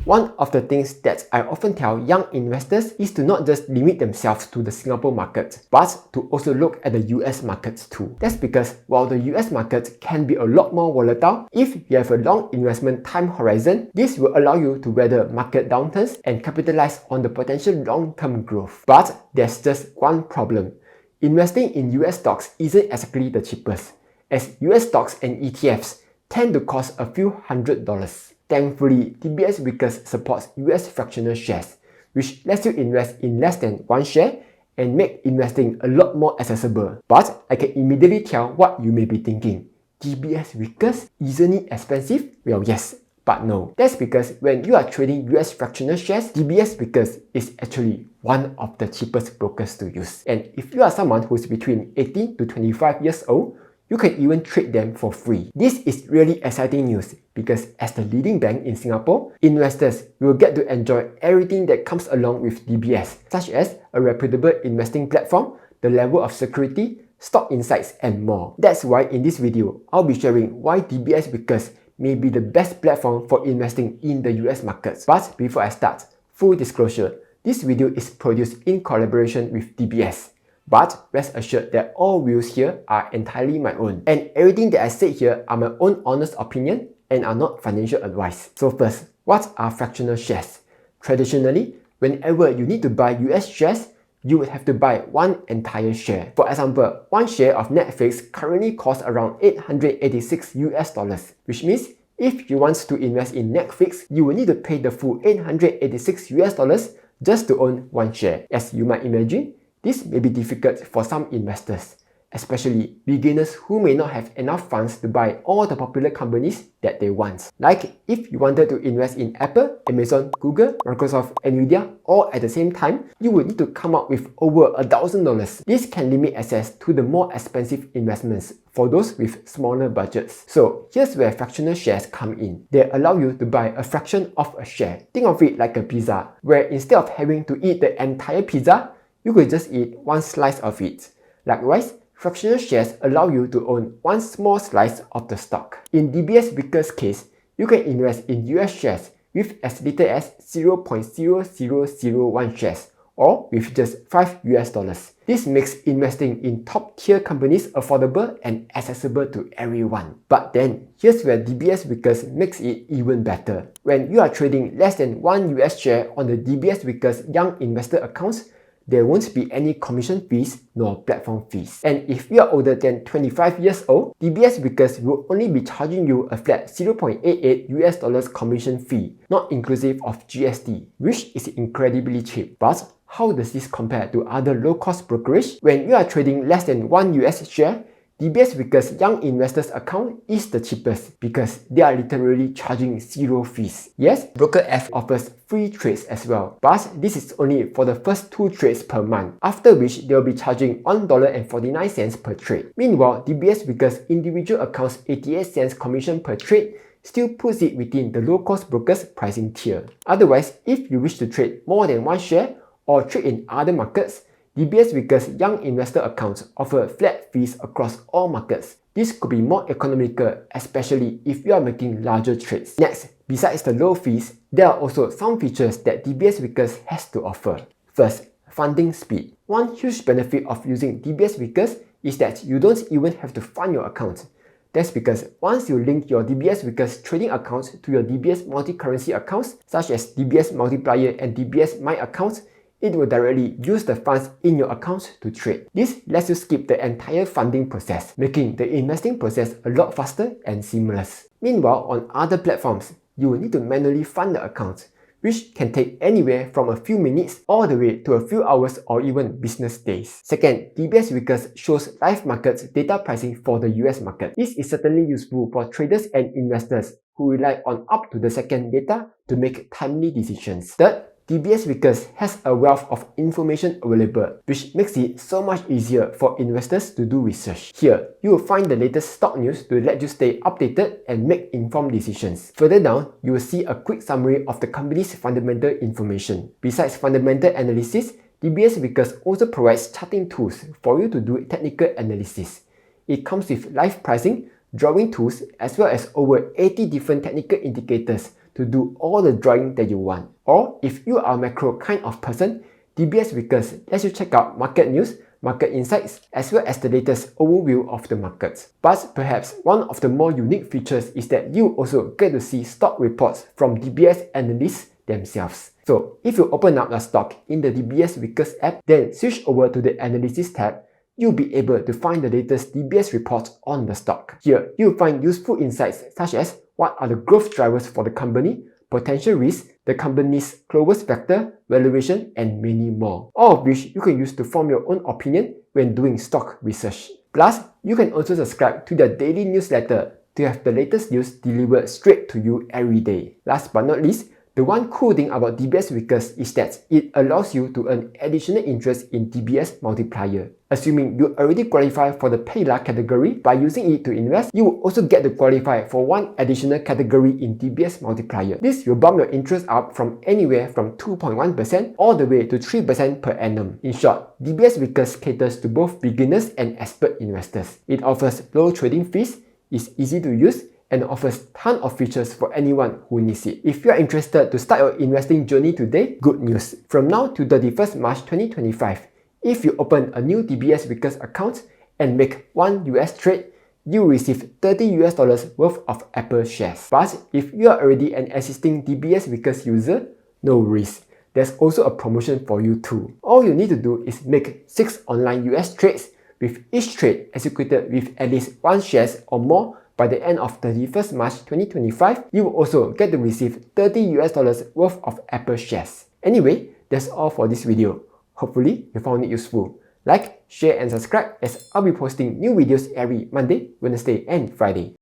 One of the things that I often tell young investors is to not just limit themselves to the Singapore market, but to also look at the US markets too. That's because while the US market can be a lot more volatile, if you have a long investment time horizon, this will allow you to weather market downturns and capitalize on the potential long-term growth. But there's just one problem. Investing in US stocks isn't exactly the cheapest, as US stocks and ETFs tend to cost a few $100s. Thankfully, DBS Vickers supports US fractional shares, which lets you invest in less than one share and make investing a lot more accessible. But I can immediately tell what you may be thinking. DBS Vickers, isn't it expensive? Well, yes, but no. That's because when you are trading US fractional shares, DBS Vickers is actually one of the cheapest brokers to use. And if you are someone who's between 18 to 25 years old, you can even trade them for free. This is really exciting news because as the leading bank in Singapore, investors will get to enjoy everything that comes along with DBS, such as a reputable investing platform, the level of security, stock insights, and more. That's why in this video, I'll be sharing why DBS Vickers may be the best platform for investing in the US markets. But before I start, full disclosure, this video is produced in collaboration with DBS. But rest assured that all views here are entirely my own, and everything that I say here are my own honest opinion and are not financial advice. So first, what are fractional shares? Traditionally, whenever you need to buy US shares, you would have to buy one entire share. For example, one share of Netflix currently costs around $886, which means if you want to invest in Netflix, you will need to pay the full $886 just to own one share. As you might imagine, this may be difficult for some investors, especially beginners who may not have enough funds to buy all the popular companies that they want. Like if you wanted to invest in Apple, Amazon, Google, Microsoft, Nvidia all at the same time, you would need to come up with over $1,000. This can limit access to the more expensive investments for those with smaller budgets. So here's where fractional shares come in. They allow you to buy a fraction of a share. Think of it like a pizza, where instead of having to eat the entire pizza, you could just eat one slice of it. Likewise, fractional shares allow you to own one small slice of the stock. In DBS Vickers' case, you can invest in US shares with as little as 0.0001 shares, or with just $5. This makes investing in top-tier companies affordable and accessible to everyone. But then, here's where DBS Vickers makes it even better. When you are trading less than one US share on the DBS Vickers Young Investor accounts, there won't be any commission fees nor platform fees. And if you are older than 25 years old, DBS Vickers will only be charging you a flat $0.88 commission fee, not inclusive of GST, which is incredibly cheap. But how does this compare to other low-cost brokerage? When you are trading less than one US share, DBS Vickers Young Investors account is the cheapest because they are literally charging zero fees. Yes, Broker F offers free trades as well, but this is only for the first 2 trades per month, after which they will be charging $1.49 per trade. Meanwhile, DBS Vickers individual accounts 88 cents commission per trade still puts it within the low-cost brokers pricing tier. Otherwise, if you wish to trade more than one share or trade in other markets, DBS Vickers Young Investor accounts offer flat fees across all markets. This could be more economical, especially if you are making larger trades. Next, besides the low fees, there are also some features that DBS Vickers has to offer. First, funding speed. One huge benefit of using DBS Vickers is that you don't even have to fund your account. That's because once you link your DBS Vickers trading accounts to your DBS multi-currency accounts, such as DBS Multiplier and DBS My accounts, it will directly use the funds in your account to trade. This lets you skip the entire funding process, making the investing process a lot faster and seamless. Meanwhile, on other platforms, you will need to manually fund the account, which can take anywhere from a few minutes all the way to a few hours or even business days. Second, DBS Vickers shows live markets data pricing for the US market. This is certainly useful for traders and investors who rely on up-to-the-second data to make timely decisions. Third, DBS Vickers has a wealth of information available, which makes it so much easier for investors to do research. Here, you will find the latest stock news to let you stay updated and make informed decisions. Further down, you will see a quick summary of the company's fundamental information. Besides fundamental analysis, DBS Vickers also provides charting tools for you to do technical analysis. It comes with live pricing, drawing tools, as well as over 80 different technical indicators to do all the drawing that you want. Or if you are a macro kind of person, DBS Vickers lets you check out market news, market insights, as well as the latest overview of the markets. But perhaps one of the more unique features is that you also get to see stock reports from DBS analysts themselves. So if you open up a stock in the DBS Vickers app, then switch over to the Analysis tab, you'll be able to find the latest DBS reports on the stock. Here, you'll find useful insights such as what are the growth drivers for the company, potential risks, the company's closest factor, valuation, and many more. All of which you can use to form your own opinion when doing stock research. Plus, you can also subscribe to their daily newsletter to have the latest news delivered straight to you every day. Last but not least, the one cool thing about DBS Vickers is that it allows you to earn additional interest in DBS multiplier. Assuming you already qualify for the Payla category by using it to invest, you will also get to qualify for one additional category in DBS multiplier. This will bump your interest up from anywhere from 2.1% all the way to 3% per annum. In short, DBS Vickers caters to both beginners and expert investors. It offers low trading fees, is easy to use, and offers tons of features for anyone who needs it. If you are interested to start your investing journey today, good news. From now to 31st March 2025, if you open a new DBS Vickers account and make one US trade, you receive $30 worth of Apple shares. But if you are already an existing DBS Vickers user, no worries. There's also a promotion for you too. All you need to do is make 6 online US trades, with each trade executed with at least 1 shares or more by the end of 31st March 2025, you will also get to receive $30 worth of Apple shares. Anyway, that's all for this video. Hopefully, you found it useful. Like, share and subscribe as I'll be posting new videos every Monday, Wednesday and Friday.